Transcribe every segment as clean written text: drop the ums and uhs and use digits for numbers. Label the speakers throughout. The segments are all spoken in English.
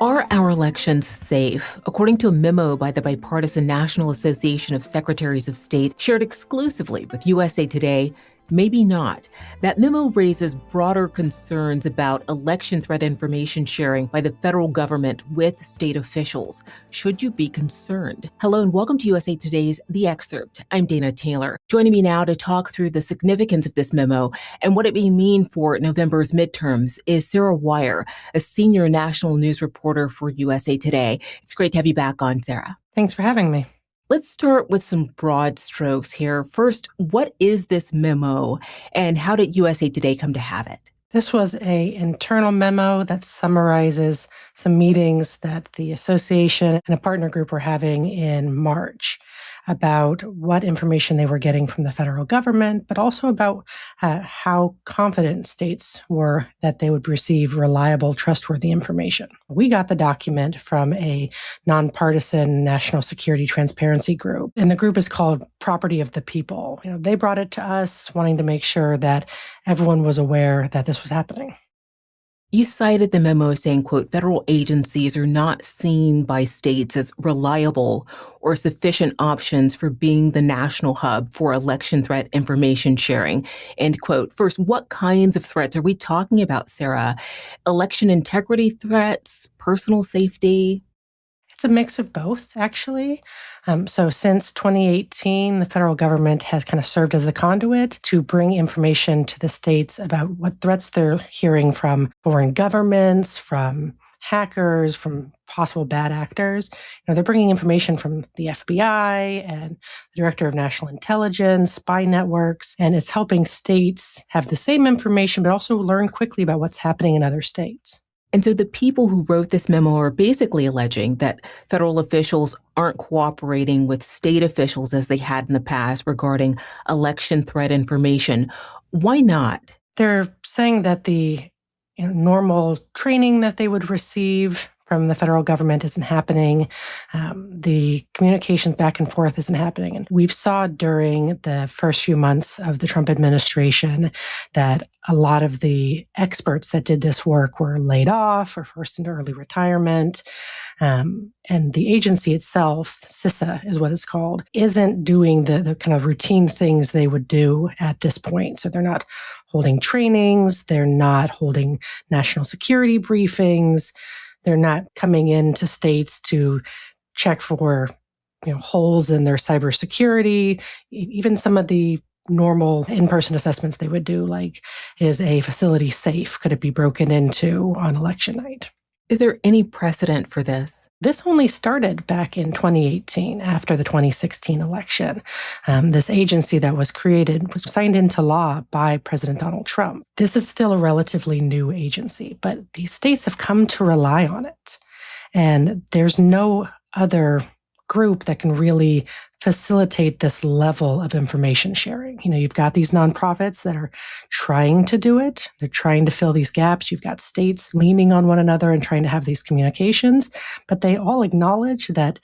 Speaker 1: Are our elections safe? According to a memo by the bipartisan National Association of Secretaries of State shared exclusively with USA Today, maybe not. That memo raises broader concerns about election threat information sharing by the federal government with state officials. Should you be concerned? Hello and welcome to USA Today's The Excerpt. I'm Dana Taylor. Joining me now to talk through the significance of this memo and what it may mean for November's midterms is Sarah Wire, a senior national news reporter for USA Today. It's great to have you back on, Sarah.
Speaker 2: Thanks for having me.
Speaker 1: Let's start with some broad strokes here. First, what is this memo and how did USA Today come to have it?
Speaker 2: This was an internal memo that summarizes some meetings that the association and a partner group were having in March about what information they were getting from the federal government, but also about how confident states were that they would receive reliable, trustworthy information. We got the document from a nonpartisan national security transparency group, and the group is called Property of the People. They brought it to us wanting to make sure that everyone was aware that this was happening.
Speaker 1: You cited the memo saying, quote, federal agencies are not seen by states as reliable or sufficient options for being the national hub for election threat information sharing, end quote. First, what kinds of threats are we talking about, Sarah? Election integrity threats, personal safety?
Speaker 2: It's a mix of both, actually. So since 2018, the federal government has kind of served as a conduit to bring information to the states about what threats they're hearing from foreign governments, from hackers, from possible bad actors. They're bringing information from the FBI and the Director of National Intelligence, spy networks, and it's helping states have the same information, but also learn quickly about what's happening in other states.
Speaker 1: And so the people who wrote this memo are basically alleging that federal officials aren't cooperating with state officials as they had in the past regarding election threat information. Why not?
Speaker 2: They're saying that the normal training that they would receive from the federal government isn't happening. The communications back and forth isn't happening. And we've saw during the first few months of the Trump administration that a lot of the experts that did this work were laid off or forced into early retirement. And the agency itself, CISA is what it's called, isn't doing the kind of routine things they would do at this point. So they're not holding trainings. They're not holding national security briefings. They're not coming into states to check for holes in their cybersecurity. Even some of the normal in-person assessments they would do, like, is a facility safe? Could it be broken into on election night?
Speaker 1: Is there any precedent for this?
Speaker 2: This only started back in 2018 after the 2016 election. This agency that was created was signed into law by President Donald Trump. This is still a relatively new agency, but these states have come to rely on it. And there's no other group that can really facilitate this level of information sharing. You've got these nonprofits that are trying to do it. They're trying to fill these gaps. You've got states leaning on one another and trying to have these communications, but they all acknowledge that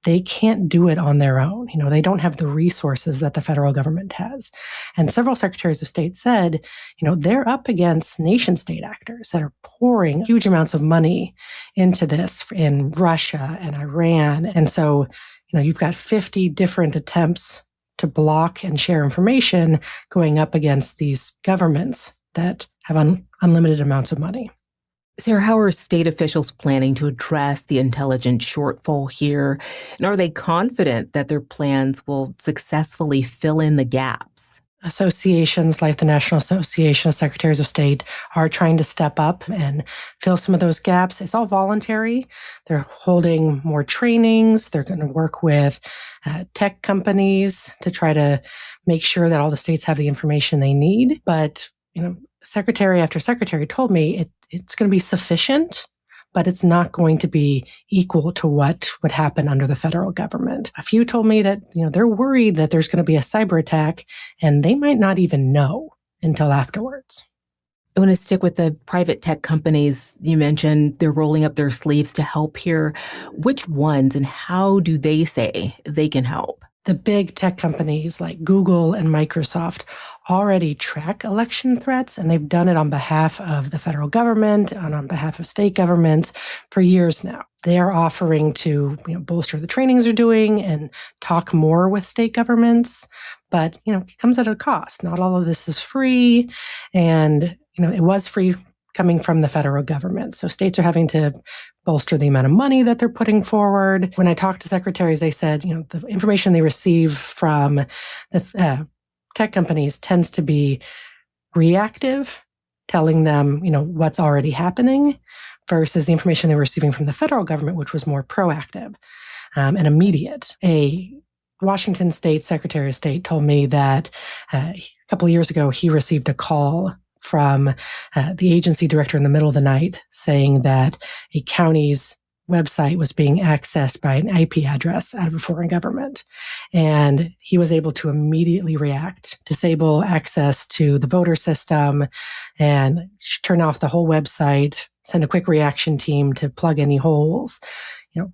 Speaker 2: they can't do it on their own. They don't have the resources that the federal government has. And several secretaries of state said, they're up against nation state actors that are pouring huge amounts of money into this in Russia and Iran. And so, you've got 50 different attempts to block and share information going up against these governments that have unlimited amounts of money.
Speaker 1: Sarah, how are state officials planning to address the intelligence shortfall here? And are they confident that their plans will successfully fill in the gaps?
Speaker 2: Associations like the National Association of Secretaries of State are trying to step up and fill some of those gaps. It's all voluntary. They're holding more trainings. They're going to work with tech companies to try to make sure that all the states have the information they need. But, secretary after secretary told me it's going to be sufficient, but it's not going to be equal to what would happen under the federal government. A few told me that, they're worried that there's going to be a cyber attack and they might not even know until afterwards.
Speaker 1: I want to stick with the private tech companies. You mentioned they're rolling up their sleeves to help here. Which ones and how do they say they can help?
Speaker 2: The big tech companies like Google and Microsoft already track election threats, and they've done it on behalf of the federal government and on behalf of state governments for years now. They are offering to bolster the trainings they're doing and talk more with state governments, but it comes at a cost. Not all of this is free, and it was free coming from the federal government. So states are having to bolster the amount of money that they're putting forward. When I talked to secretaries, they said, the information they receive from the tech companies tends to be reactive, telling them, what's already happening, versus the information they were receiving from the federal government, which was more proactive and immediate. A Washington State Secretary of State told me that a couple of years ago, he received a call from the agency director in the middle of the night saying that a county's website was being accessed by an IP address out of a foreign government. And he was able to immediately react, disable access to the voter system, and turn off the whole website, send a quick reaction team to plug any holes.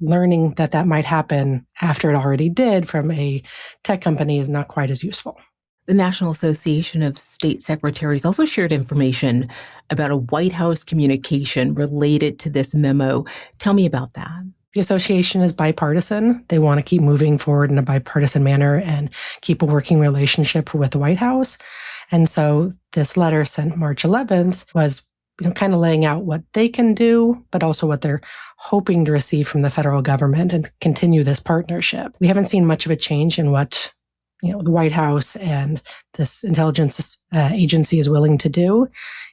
Speaker 2: Learning that might happen after it already did from a tech company is not quite as useful.
Speaker 1: The National Association of State Secretaries also shared information about a White House communication related to this memo. Tell me about that.
Speaker 2: The association is bipartisan. They want to keep moving forward in a bipartisan manner and keep a working relationship with the White House. And so this letter sent March 11th was kind of laying out what they can do, but also what they're hoping to receive from the federal government and continue this partnership. We haven't seen much of a change in what the White House and this intelligence agency is willing to do.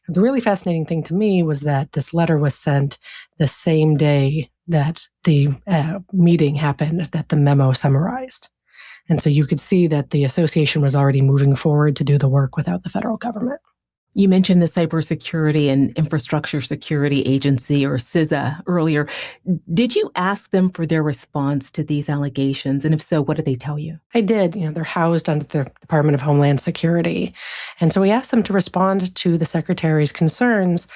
Speaker 2: The really fascinating thing to me was that this letter was sent the same day that the meeting happened that the memo summarized. And so you could see that the association was already moving forward to do the work without the federal government.
Speaker 1: You mentioned the Cybersecurity and Infrastructure Security Agency, or CISA, earlier. Did you ask them for their response to these allegations? And if so, what did they tell you?
Speaker 2: I did. They're housed under the Department of Homeland Security. And so we asked them to respond to the secretary's concerns.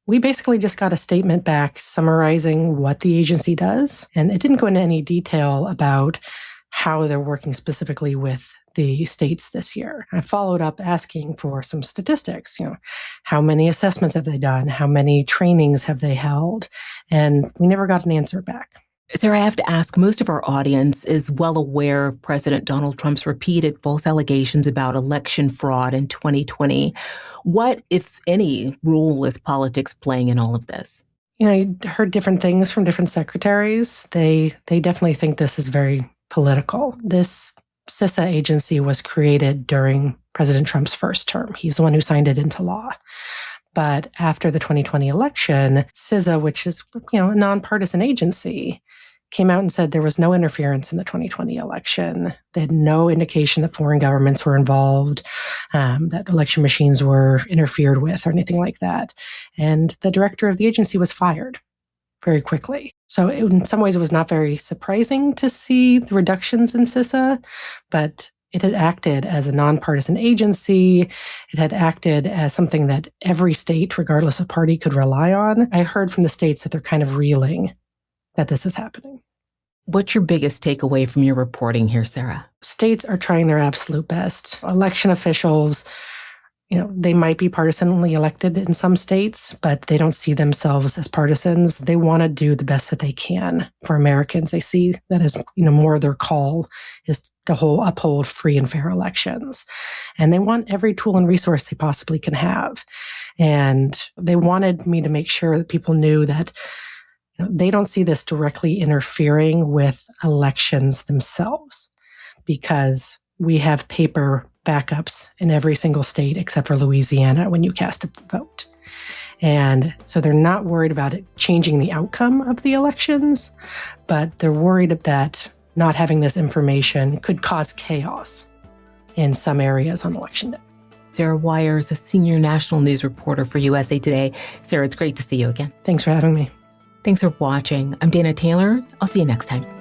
Speaker 2: We basically just got a statement back summarizing what the agency does. And it didn't go into any detail about how they're working specifically with the states this year. I followed up asking for some statistics. How many assessments have they done? How many trainings have they held? And we never got an answer back.
Speaker 1: Sarah, I have to ask, most of our audience is well aware of President Donald Trump's repeated false allegations about election fraud in 2020. What, if any, role is politics playing in all of this?
Speaker 2: I heard different things from different secretaries. They definitely think this is very political. This CISA agency was created during President Trump's first term. He's the one who signed it into law. But after the 2020 election, CISA, which is a nonpartisan agency, came out and said there was no interference in the 2020 election. They had no indication that foreign governments were involved, that election machines were interfered with or anything like that. And the director of the agency was fired very quickly. So in some ways, it was not very surprising to see the reductions in CISA, but it had acted as a nonpartisan agency. It had acted as something that every state, regardless of party, could rely on. I heard from the states that they're kind of reeling that this is happening.
Speaker 1: What's your biggest takeaway from your reporting here, Sarah?
Speaker 2: States are trying their absolute best. Election officials, they might be partisanly elected in some states, but they don't see themselves as partisans. They want to do the best that they can for Americans. They see that as, more of their call is to uphold free and fair elections. And they want every tool and resource they possibly can have. And they wanted me to make sure that people knew that they don't see this directly interfering with elections themselves, because we have paper backups in every single state except for Louisiana when you cast a vote. And so they're not worried about it changing the outcome of the elections, but they're worried that not having this information could cause chaos in some areas on Election Day.
Speaker 1: Sarah Wyers, a senior national news reporter for USA Today. Sarah, it's great to see you again.
Speaker 2: Thanks for having me.
Speaker 1: Thanks for watching. I'm Dana Taylor. I'll see you next time.